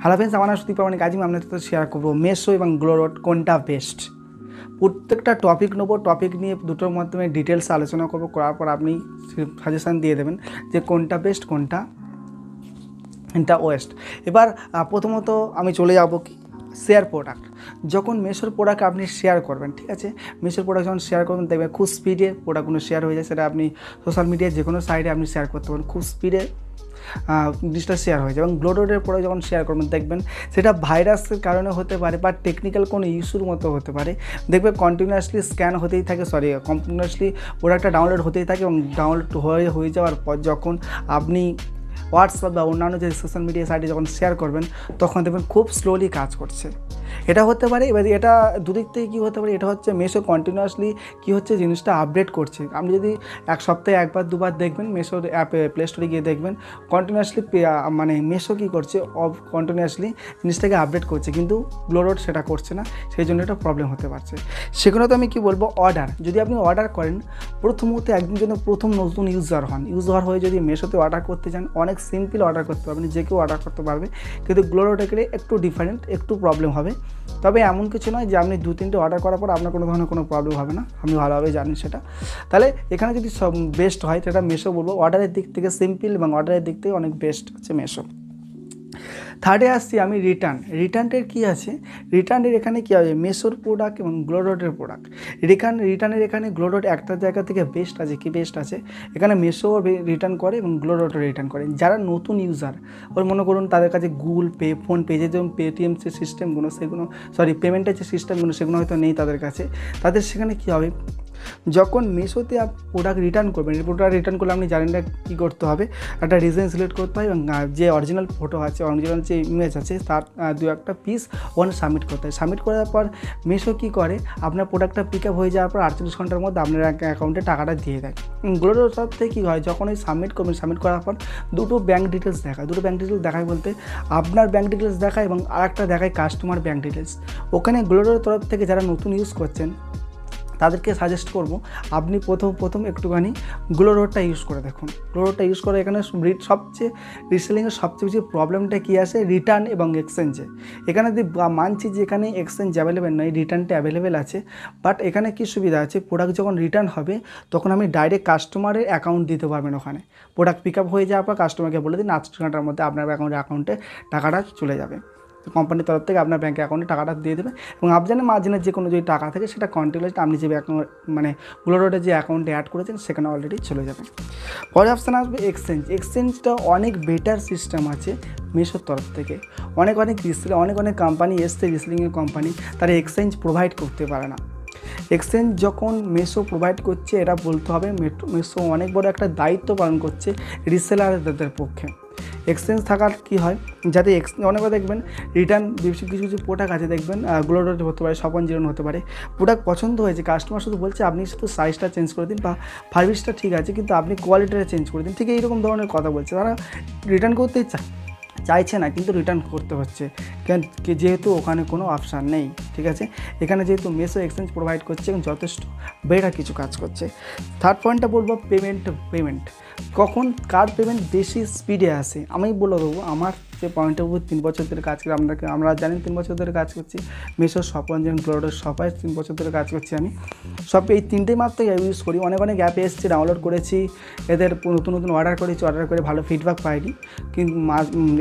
Hello friends, আমার নাম সুদীপ প্রামাণিক। আজ আমি আপনাদের সাথে শেয়ার করবো মেশো এবং গ্লোরোড কোনটা বেস্ট। প্রত্যেকটা টপিক নেবো, টপিক নিয়ে দুটোর মাধ্যমে ডিটেলস আলোচনা করবো, করার পর আপনি সাজেশান দিয়ে দেবেন যে কোনটা বেস্ট কোনটা ওয়েস্ট। এবার প্রথমত আমি চলে যাবো কি শেয়ার প্রোডাক্ট। যখন মেশোর প্রোডাক্ট আপনি শেয়ার করবেন, ঠিক আছে, মেশোর প্রোডাক্ট যখন শেয়ার করবেন দেখবেন খুব স্পিডে প্রোডাক্টগুলো শেয়ার হয়ে যায়। সেটা আপনি সোশ্যাল মিডিয়ায় যে কোনো সাইডে আপনি শেয়ার করতে পারেন, খুব স্পিডে জিনিসটা শেয়ার হয়ে যায়। এবং গ্লোরোডের পরে যখন শেয়ার করবেন দেখবেন সেটা ভাইরাসের কারণে হতে পারে বা টেকনিক্যাল কোনো ইস্যুর মতো হতে পারে। দেখবে কন্টিনিউয়াসলি স্ক্যান হতেই থাকে, কন্টিনিউয়াসলি প্রোডাক্টটা ডাউনলোড হতেই থাকে এবং ডাউনলোড হয়ে যাওয়ার পর যখন আপনি হোয়াটসঅ্যাপ বা অন্যান্য যে সোশ্যাল মিডিয়া সাইটে যখন শেয়ার করবেন তখন দেখবেন খুব স্লোলি কাজ করছে। এটা হতে পারে। এবার এটা দুদিক থেকে কী হতে পারে, এটা হচ্ছে মেশো কন্টিনিউয়াসলি কী হচ্ছে জিনিসটা আপডেট করছে। আপনি যদি এক সপ্তাহে একবার দুবার দেখবেন মেশোর অ্যাপে প্লে স্টোরে গিয়ে দেখবেন কন্টিনিউয়াসলি মানে মেশো কী করছে, কন্টিনিউয়াসলি জিনিসটাকে আপডেট করছে, কিন্তু গ্লোরোড সেটা করছে না, সেই জন্য এটা প্রবলেম হতে পারছে। সেখানে তো আমি কী বলবো, অর্ডার যদি আপনি অর্ডার করেন প্রথমত একদিন যদি প্রথম নতুন ইউজার হয়ে যদি মেশোতে অর্ডার করতে চান অনেক সিম্পল অর্ডার করতে পারবেন, যে কেউ অর্ডার করতে পারবে। কিন্তু গ্লোরোডে গেলে একটু ডিফারেন্ট, একটু প্রবলেম হবে। তবে এমন কিছু নয় যে আপনি 2-3টে অর্ডার করার পর আপনার কোনো ধরনের কোনো প্রবলেম হবে না, আমি ভালোভাবে জানি সেটা। তাহলে এখানে যদি সব বেস্ট হয় সেটা মেশো বলবো। অর্ডারের দিক থেকে সিম্পল এবং অর্ডারের দিক থেকে অনেক বেস্ট হচ্ছে মেশো। থার্ডে আসছি আমি রিটার্নের কী আছে, রিটার্নের এখানে কী হবে মেশোর প্রোডাক্ট এবং গ্লোরোডের প্রোডাক্ট। রিটার্নের এখানে গ্লোরোড একটা জায়গা থেকে বেস্ট আছে, কি বেস্ট আছে এখানে মেশো রিটার্ন করে এবং গ্লোরোডও রিটার্ন করে। যারা নতুন ইউজার ওর মনে করুন তাদের কাছে গুগল পে, ফোনপে, যেমন পেটিএম যে সিস্টেমগুলো সেগুলো পেমেন্টের যে সিস্টেমগুলো সেগুলো হয়তো নেই তাদের কাছে, তাদের সেখানে কী হবে যখন মেশোতে প্রোডাক্ট রিটার্ন করবেন, প্রোডাক্ট রিটার্ন করলে আপনি জানেন না কী করতে হবে, একটা ডিজাইন সিলেক্ট করতে হয় এবং যে অরিজিনাল ফটো আছে, অরিজিনাল যে ইমেজ আছে তার 2-1 পিস ওখানে সাবমিট করতে হয়। সাবমিট করার পর মেশো কী করে, আপনার প্রোডাক্টটা পিক আপ হয়ে যাওয়ার পর 48 ঘন্টার মধ্যে আপনার অ্যাকাউন্টে টাকাটা দিয়ে দেয়। গ্লোরোড সব থেকে কী হয়, যখন ওই সাবমিট করবেন, সাবমিট করার পর দুটো ব্যাঙ্ক ডিটেলস দেখায় বলতে আপনার ব্যাঙ্ক ডিটেলস দেখায় এবং আরেকটা দেখায় কাস্টমার ব্যাঙ্ক ডিটেলস। ওখানে গ্লোরোডের তরফ থেকে যারা নতুন ইউজ করছেন তাদেরকে সাজেস্ট করব আপনি প্রথম একটুখানি গ্লোরোডটা ইউজ করে দেখুন। গ্লোরোডটা ইউজ করে এখানে রিসেলিংয়ের সবচেয়ে বেশি প্রবলেমটা কী আসে রিটার্ন এবং এক্সচেঞ্জে। এখানে যদি মানছি যে এখানে এক্সচেঞ্জ অ্যাভেলেবেল নয়, রিটার্নটা অ্যাভেলেবেল আছে। বাট এখানে কী সুবিধা আছে, প্রোডাক্ট যখন রিটার্ন হবে তখন আপনি ডাইরেক্ট কাস্টমারের অ্যাকাউন্ট দিতে পারবেন। ওখানে প্রোডাক্ট পিক আপ হয়ে যাওয়ার পর কাস্টমারকে বলে দিন 48 ঘন্টার মধ্যে আপনার অ্যাকাউন্টে টাকাটা চলে যাবে। কোম্পানির তরফ থেকে আপনার ব্যাঙ্কে অ্যাকাউন্টে টাকাটা দিয়ে দেবে এবং আপনার মার্জিনের যে কোনো যদি টাকা থাকে সেটা কন্টিনিউয়াসলি আপনি যে গ্লোরোডের যে অ্যাকাউন্টে অ্যাড করেছেন সেখানে অলরেডি চলে যাবে। পরে অপশান আসবে এক্সচেঞ্জটা অনেক বেটার সিস্টেম আছে মেশোর তরফ থেকে। অনেক কোম্পানি এসছে রিসেলিংয়ের কোম্পানি, তারা এক্সচেঞ্জ প্রোভাইড করতে পারে না। এক্সচেঞ্জ যখন মেশো প্রোভাইড করছে এটা বলতে হবে মেশো অনেক বড় একটা দায়িত্ব পালন করছে রিসেলারদের পক্ষে। এক্সচেঞ্জ থাকার কী হয়, যাতে অনেকবার দেখবেন রিটার্ন কিছু প্রোডাক্ট আছে দেখবেন গ্লোরোড হতে পারে, 710 হতে পারে, প্রোডাক্ট পছন্দ হয়েছে, কাস্টমার শুধু বলছে আপনি শুধু সাইজটা চেঞ্জ করে দিন বা সার্ভিসটা ঠিক আছে কিন্তু আপনি কোয়ালিটিটা চেঞ্জ করে দিন, ঠিক এইরকম ধরনের কথা বলছে। তারা রিটার্ন করতে চাইছে না কিন্তু রিটার্ন করতে হচ্ছে, যেহেতু ওখানে কোনো অপশান নেই। ঠিক আছে, এখানে যেহেতু মেশো এক্সচেঞ্জ প্রোভাইড করছে এবং যথেষ্ট বেটার কিছু কাজ করছে। থার্ড পয়েন্টটা বলবো পেমেন্ট কখন কার পেমেন্ট বেশি স্পিডে আসে আমি বলে দেবো। আমার যে পয়েন্টের উপর 3 বছর ধরে কাজ করি, আমরা জানি 3 বছর ধরে কাজ করছি মেশো, সপঞ্জন, গ্লোরোড সবাই 3 বছর ধরে কাজ করছি। আমি এই 3টে মাত্র ইউজ করি। অনেক অ্যাপ এসছে, ডাউনলোড করেছি, এদের নতুন অর্ডার করে ভালো ফিডব্যাক পাইনি, কিন্তু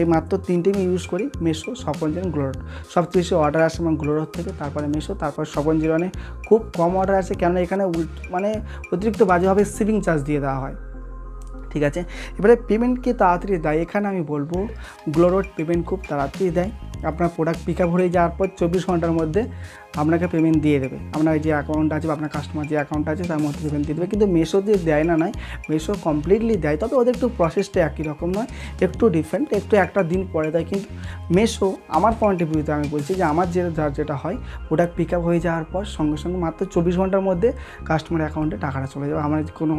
এই মাত্র 3টে আমি ইউজ করি, মেশো, সপঞ্জন, গ্লোরোড। সবচেয়ে বেশি অর্ডার আসে এবং গ্লোরোড থেকে, তারপরে মেশো, তারপর সপঞ্জনে খুব কম অর্ডার আসে, কেননা এখানে অতিরিক্ত বাজেভাবে শিপিং চার্জ দিয়ে দেওয়া হয়। ঠিক আছে, এবারে পেমেন্টকে তাড়াতাড়ি দেয়, এখানে আমি বলবো গ্লোরোড পেমেন্ট খুব তাড়াতাড়ি দেয়। আপনার প্রোডাক্ট পিক আপ হয়ে যাওয়ার পর 24 ঘন্টার মধ্যে আপনাকে পেমেন্ট দিয়ে দেবে। আপনার যে অ্যাকাউন্ট আছে বা আপনার কাস্টমার যে অ্যাকাউন্ট আছে তার মধ্যে পেমেন্ট দিয়ে দেবে। কিন্তু মেশো দিয়ে দেয় না নয়, মেশো কমপ্লিটলি দেয়, তবে ওদের একটু প্রসেসটা একই রকম নয়, একটু ডিফারেন্ট, একটা দিন পরে দেয়। কিন্তু মেশো আমার পয়েন্ট অফ ভিউতে আমি বলছি যে আমার যেটা হয় প্রোডাক্ট পিক আপ হয়ে যাওয়ার পর সঙ্গে সঙ্গে মাত্র 24 ঘন্টার মধ্যে কাস্টমার অ্যাকাউন্টে টাকাটা চলে যাবে। আমার কোনো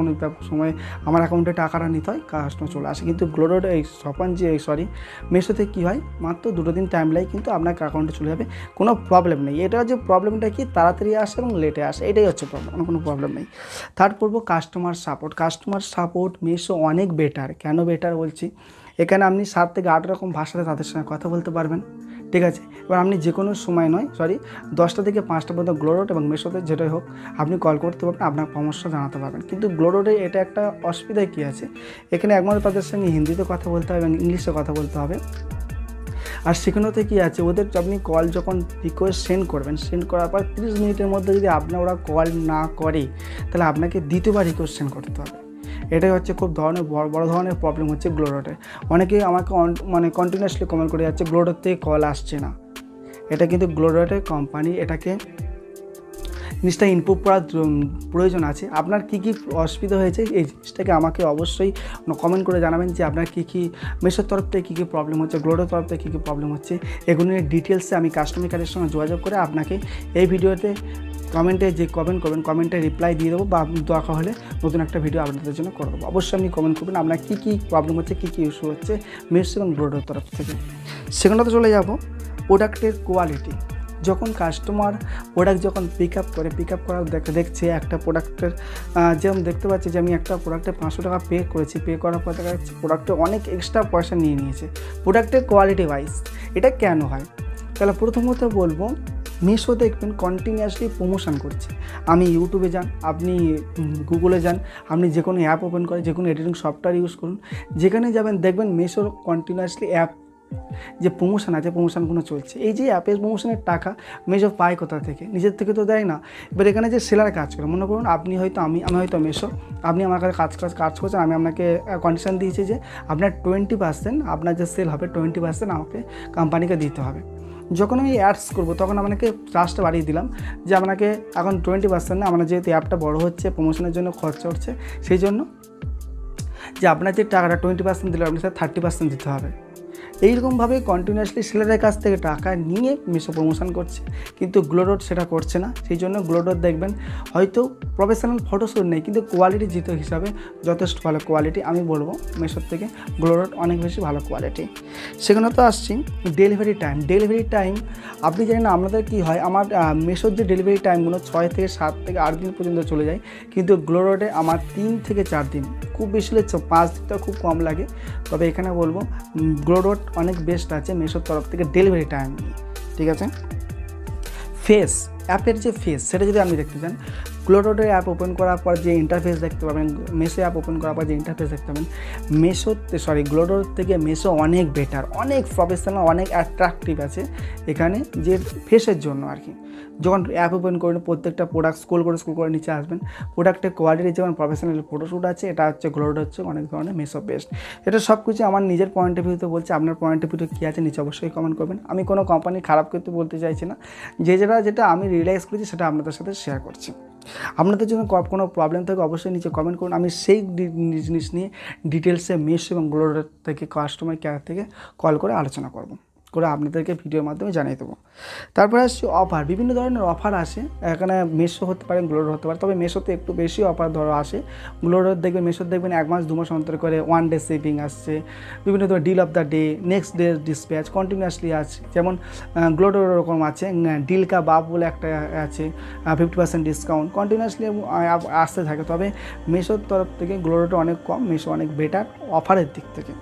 সময় আমার অ্যাকাউন্টে টাকাটা নিতে হয়, কাস্টমার চলে আসে। কিন্তু গ্লোরোড মেশোতে কী হয়, মাত্র 2 দিন টাইম লাগে কিন্তু আপনার অ্যাকাউন্টে চলে যাবে, কোনো প্রবলেম নেই। এটা যে প্রবলেমটা কি, তাড়াতাড়ি আসে এবং লেটে আসে, এটাই হচ্ছে প্রবলেম, কোনো প্রবলেম নেই। থার্ড পড়বো কাস্টমার সাপোর্ট মেশো অনেক বেটার। কেন বেটার বলছি, এখানে আপনি 7 থেকে 8 রকম ভাষাতে তাদের সঙ্গে কথা বলতে পারবেন, ঠিক আছে। এবার আপনি যে কোনো সময় নয় 10টা থেকে 5টা পর্যন্ত গ্লোরোড এবং মেশোতে যেটাই হোক আপনি কল করতে পারবেন, আপনার পরামর্শ জানাতে পারবেন। কিন্তু গ্লোরোডে এটা একটা অসুবিধায় কী আছে, এখানে একমাত্র তাদের সঙ্গে হিন্দিতে কথা বলতে হবে এবং ইংলিশে কথা বলতে হবে। আর সেখানেতে কী আছে, ওদের আপনি কল যখন রিকোয়েস্ট সেন্ড করবেন, সেন্ড করার পর 30 মিনিটের মধ্যে যদি ওরা কল না করে, তাহলে আপনাকে দ্বিতীয়বার রিকোয়েস্ট সেন্ড করতে হবে। এটাই হচ্ছে খুব বড় ধরনের প্রবলেম হচ্ছে গ্লোরোডে। অনেকেই আমাকে কন্টিনিউয়াসলি কমেন্ট করে যাচ্ছে গ্লোরোড থেকে কল আসছে না। এটা কিন্তু গ্লোরোডের কোম্পানি এটাকে জিনিসটা ইমপ্রুভ করার প্রয়োজন আছে। আপনার কী কী অসুবিধা হয়েছে এই জিনিসটাকে আমাকে অবশ্যই কমেন্ট করে জানাবেন যে আপনার কী কী মেশোর তরফ থেকে কী কী প্রবলেম হচ্ছে, গ্লোরোডের তরফ থেকে কী কী প্রবলেম হচ্ছে। এগুলো নিয়ে ডিটেলসে আমি কাস্টমার কেয়ারের সঙ্গে যোগাযোগ করে আপনাকে এই ভিডিওতে কমেন্টে যে কমেন্ট করবেন কমেন্টে রিপ্লাই দিয়ে দেবো, বা দরকার হলে নতুন একটা ভিডিও আপনাদের জন্য করে দেবো। অবশ্যই আপনি কমেন্ট করবেন আপনার কী কী প্রবলেম হচ্ছে, কী কী ইস্যু হচ্ছে মেশো এবং গ্লোরোডের তরফ থেকে। সেখানটাতে চলে যাব প্রোডাক্টের কোয়ালিটি। যখন কাস্টমার প্রোডাক্ট যখন পিক আপ করার দেখছে একটা প্রোডাক্টের, যেমন দেখতে পাচ্ছি যে আমি একটা প্রোডাক্টে 500 টাকা পে করেছি, পে করার পর দেখা যাচ্ছে প্রোডাক্টে অনেক এক্সট্রা পয়সা নিয়ে নিয়েছে প্রোডাক্টের কোয়ালিটি ওয়াইজ। এটা কেন হয়? তাহলে প্রথমত বলবো মিশো দেখবেন কন্টিনিউয়াসলি প্রমোশন করছে। আমি ইউটিউবে যান, আপনি গুগলে যান, আপনি যে কোনো অ্যাপ ওপেন করে যে কোনো এডিটিং সফটওয়্যার ইউজ করুন, যেখানে যাবেন দেখবেন মিশোর কন্টিনিউয়াসলি অ্যাপ যে প্রমোশন আছে প্রমোশনগুলো চলছে। এই যে অ্যাপের প্রমোশনের টাকা মিশো পায় কোথা থেকে? নিজের থেকে তো দেয় না। এবার এখানে যে সেলার কাজ করে, মনে করুন আপনি হয়তো আমি হয়তো মিশো, আপনি আমার কাছে কাজ করছেন, আমি আপনাকে কন্ডিশন দিয়েছি যে আপনার 20% আপনার যে সেল হবে 20% আমাকে কোম্পানিকে দিতে হবে। যখন আমি অ্যাডস করবো তখন আপনাকে চার্জটা বাড়িয়ে দিলাম যে আপনাকে এখন 20% না, আপনার যেহেতু অ্যাপটা বড় হচ্ছে প্রমোশনের জন্য খরচা হচ্ছে, সেই জন্য যে আপনার যে টাকাটা 20% দিলে আপনি 30% দিতে হবে। এইরকমভাবে কন্টিনিউয়াসলি সেলারের কাছ থেকে টাকা নিয়ে মিশো প্রমোশন করছে, কিন্তু গ্লোরোড সেটা করছে না। সেই জন্য গ্লোরোড দেখবেন হয়তো প্রফেশনাল ফটোশ্যুট নেই, কিন্তু কোয়ালিটি জিতো হিসাবে যথেষ্ট ভালো কোয়ালিটি। আমি বলবো মিশোর থেকে গ্লোরোড অনেক বেশি ভালো কোয়ালিটি। সেখানে তো আসছি ডেলিভারি টাইম। আপনি জানেন না আপনাদের কী হয়, আমার মিশোর যে ডেলিভারি টাইমগুলো 6 থেকে 7 থেকে 8 দিন পর্যন্ত চলে যায়, কিন্তু গ্লোরোডে আমার 3 থেকে 4 দিন, খুব বেশি হলে 5 দিনটা খুব কম লাগে। তবে এখানে বলবো গ্লোরোড অনেক বেস্ট আছে মিশোর তরফ থেকে ডেলিভারি টাইম নিয়ে, ঠিক আছে। অ্যাপের যে সেটা যদি আপনি দেখতে চান, গ্লোরোডের অ্যাপ ওপেন করার পর যে ইন্টারফেস দেখতে পাবেন, মিশো অ্যাপ ওপেন করার পর যে ইন্টারফেস দেখতে পাবেন, গ্লোরোড থেকে মিশো অনেক বেটার, অনেক প্রফেশনাল, অনেক অ্যাট্রাকটিভ আছে এখানে যে ফেসের জন্য আর কি। যখন অ্যাপ ওপেন করবেন প্রত্যেকটা প্রোডাক্ট স্ক্রল করে নিচে আসবেন, প্রোডাক্টের কোয়ালিটি যেমন প্রফেশনাল ফটোশ্যুট আছে, এটা হচ্ছে গ্লোরোড হচ্ছে অনেক ধরনের মিশো বেস্ট। এটা সব কিছু আমার নিজের পয়েন্ট অফ ভিউতে বলছি, আপনার পয়েন্ট অফ ভিউতে কী আছে নিচে অবশ্যই কমেন্ট করবেন। আমি কোনো কোম্পানি খারাপ করতে বলতে চাইছি না, যেটা আমি রিয়েলাইজ করেছি সেটা আপনাদের সাথে শেয়ার করছি। আপনাদের জন্য কোনো প্রবলেম থাকে অবশ্যই নিচে কমেন্ট করুন, আমি সেই জিনিস নিয়ে ডিটেলসে মিশো এবং গ্লোরোড থেকে কাস্টমার কেয়ার থেকে কল করে আলোচনা করে আপনাদেরকে ভিডিওর মাধ্যমে জানিয়ে দেবো। তারপরে আসছে অফার। বিভিন্ন ধরনের অফার আসে, এখানে মিশো হতে পারে, গ্লোরোড হতে পারে, তবে মিশোতে একটু বেশি অফার আসে। গ্লোরোড দেখবেন, মিশোর দেখবেন 1 মাস 2 মাস অন্তর করে 1 ডে শিপিং আসছে, বিভিন্ন ধরনের deal of the day, next day dispatch continuously আছে। যেমন গ্লোরোড ওরকম আছে, ডিল কা বাপ বলে একটা আছে, 50% ডিসকাউন্ট কন্টিনিউয়াসলি আসতে থাকে। তবে মিশোর তরফ থেকে গ্লোরোড অনেক কম, মিশো অনেক বেটার অফারের দিক থেকে।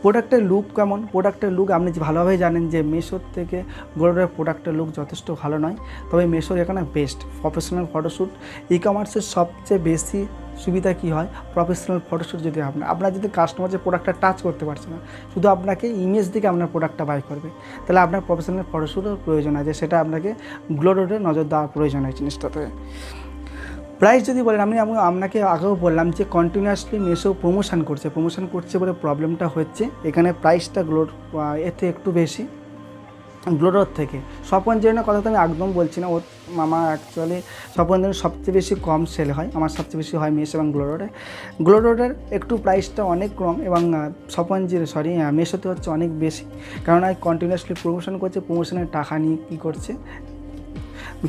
প্রোডাক্টের লুক কেমন? প্রোডাক্টের লুক আপনি ভালোভাবে জানেন যে মিশোর থেকে গ্লোরোডের প্রোডাক্টের লুক যথেষ্ট ভালো নয়, তবে মিশোর এখানে বেস্ট প্রফেশনাল ফটোশ্যুট। ই কমার্সের সবচেয়ে বেশি সুবিধা কী হয়, প্রফেশনাল ফটোশ্যুট যদি আপনার যদি কাস্টমার যে প্রোডাক্টটা টাচ করতে পারছে না, শুধু আপনাকে ইমেজ দিকে আপনার প্রোডাক্টটা বাই করবে, তাহলে আপনার প্রফেশনাল ফটোশ্যুটের প্রয়োজন আছে, সেটা আপনাকে গ্লোরোডে নজর দেওয়ার প্রয়োজন হয় জিনিসটাতে। প্রাইস যদি বলেন, আমি আপনাকে আগেও বললাম যে কন্টিনিউয়াসলি মিশো প্রমোশন করছে বলে প্রবলেমটা হচ্ছে। এখানে প্রাইসটা এতে একটু বেশি গ্লোরোড থেকে। স্বপঞ্জীবনের কথা তো আমি একদম বলছি না, আমার অ্যাকচুয়ালি স্বপঞ্জীবন সবচেয়ে বেশি কম সেল হয়, আমার সবচেয়ে বেশি হয় মিশো এবং গ্লোরোডের একটু প্রাইসটা অনেক কম, এবং মিশোতে হচ্ছে অনেক বেশি, কারণ কন্টিনিউয়াসলি প্রমোশন করছে, প্রমোশনের টাকা নিয়ে কী করছে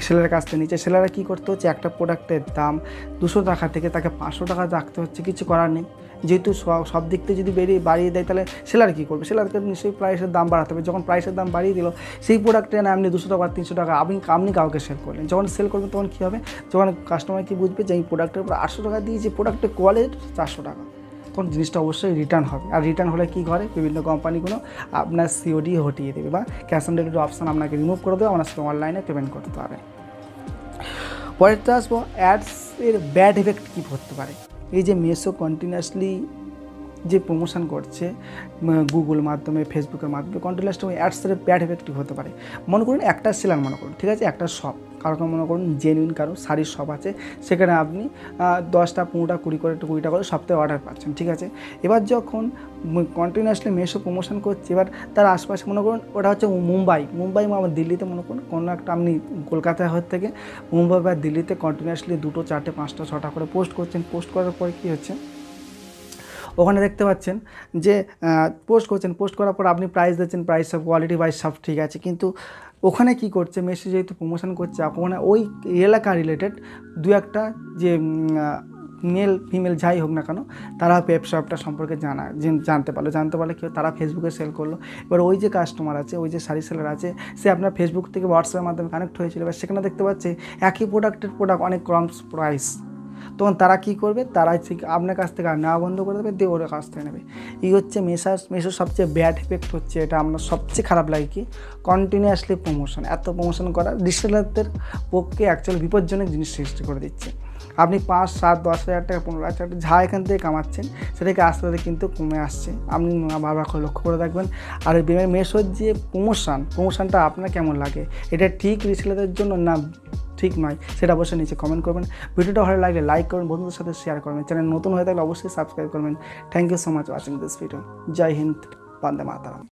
সেলারের কাছ থেকে নিচে। সেলারে কী করতে হচ্ছে, একটা প্রোডাক্টের দাম 200 টাকা থেকে তাকে 500 টাকা রাখতে হচ্ছে, কিছু করার নেই। যেহেতু সব দিক থেকে যদি বাড়িয়ে দেয়, তাহলে সেলার কী করবে? সেলারকে নিশ্চয়ই প্রাইসের দাম বাড়াতে হবে। যখন প্রাইসের দাম বাড়িয়ে দিল, সেই প্রোডাক্টে না আপনি 200 টাকা 300 টাকা আপনি কাউকে সেল করলেন। যখন সেল করবেন তখন কী হবে, যখন কাস্টমার কী বুঝবে যে এই প্রোডাক্টের উপর 800 টাকা দিয়েছে, প্রোডাক্টের কোয়ালিটি 400 টাকা, তখন জিনিসটা অবশ্যই রিটার্ন হবে। আর রিটার্ন হলে কী করে, বিভিন্ন কোম্পানিগুলো আপনার সিওডি হটিয়ে দেবে বা ক্যাশ অন ডেলিভারি অপশান আপনাকে রিমুভ করে দেবে, আপনার সাথে অনলাইনে পেমেন্ট করতে হবে। পরেরটা আসবো, অ্যাডসের ব্যাড এফেক্ট কী করতে পারে। এই যে মেশো কন্টিনিউয়াসলি যে প্রমোশন করছে গুগল মাধ্যমে, ফেসবুকের মাধ্যমে, কন্টিনিউয়াসলি ওই অ্যাডসের ব্যাড এফেক্টিভ হতে পারে। মনে করুন একটা সেলার, মনে করুন ঠিক আছে, একটা শপ, কারো মনে করুন জেনুইন কারো শাড়ির শপ আছে, সেখানে আপনি 10টা 15টা 20টা করে সপ্তাহে অর্ডার পাচ্ছেন, ঠিক আছে। এবার যখন কন্টিনিউয়াসলি মেশো প্রমোশন করছে, এবার তার আশপাশে মনে করুন ওটা হচ্ছে মুম্বাই বা দিল্লিতে, মনে করুন কোনো একটা আপনি কলকাতায় থেকে মুম্বাই বা দিল্লিতে কন্টিনিউয়াসলি 2টো 4টে 5টা 6টা করে পোস্ট করছেন। পোস্ট করার পরে কী হচ্ছে, ওখানে দেখতে পাচ্ছেন যে পোস্ট করছেন, পোস্ট করার পর আপনি প্রাইস দিচ্ছেন, প্রাইস সব কোয়ালিটি ওয়াইজ সব ঠিক আছে, কিন্তু ওখানে কি করছে, মেসেজ যেহেতু প্রমোশন করছে, ওখানে ওই এলাকা রিলেটেড 2-একটা যে মেল ফিমেল যাই হোক না কেন, তারা ব্যবসাটা সম্পর্কে জানতে পারলে কেউ তারা ফেসবুকে সেল করলো। এবার ওই যে কাস্টমার আছে, ওই যে শাড়ি সেলার আছে, সে আপনার ফেসবুক থেকে হোয়াটসঅ্যাপের মাধ্যমে কানেক্ট হয়েছিল, এবার সেখানে দেখতে পাচ্ছে একই প্রোডাক্ট অনেক কম প্রাইস, তখন তারা কী করবে, তারা আপনার কাছ থেকে আর নেওয়া বন্ধ করে দেবে, দিয়ে ওর কাছ থেকে নেবে। এই হচ্ছে মেশোর সবচেয়ে ব্যাড এফেক্ট হচ্ছে এটা। আমরা সবচেয়ে খারাপ লাগে কি, কন্টিনিউয়াসলি প্রমোশন, এত প্রমোশন করা রিসেলারদের পক্ষে অ্যাকচুয়ালি বিপজ্জনক জিনিস সৃষ্টি করে দিচ্ছে। আপনি 5, 7, 10 হাজার টাকা, 15 হাজার টাকা যা এখান থেকে কামাচ্ছেন, সেটাকে আস্তে আস্তে কিন্তু কমে আসছে, আপনি বারবার করে লক্ষ্য করে দেখবেন। আর মেশোর যে প্রমোশনটা আপনার কেমন লাগে, এটা ঠিক রিসেলারদের জন্য না ঠিক নয়, সেটা অবশ্যই নিচে কমেন্ট করবেন। ভিডিওটা ভালো লাগলে লাইক করবেন, বন্ধুদের সাথে শেয়ার করবেন, চ্যানেল নতুন হয়ে থাকলে অবশ্যই সাবস্ক্রাইব করবেন। Thank you so much watching this video. জয় হিন্দ, বন্দে মাতরম।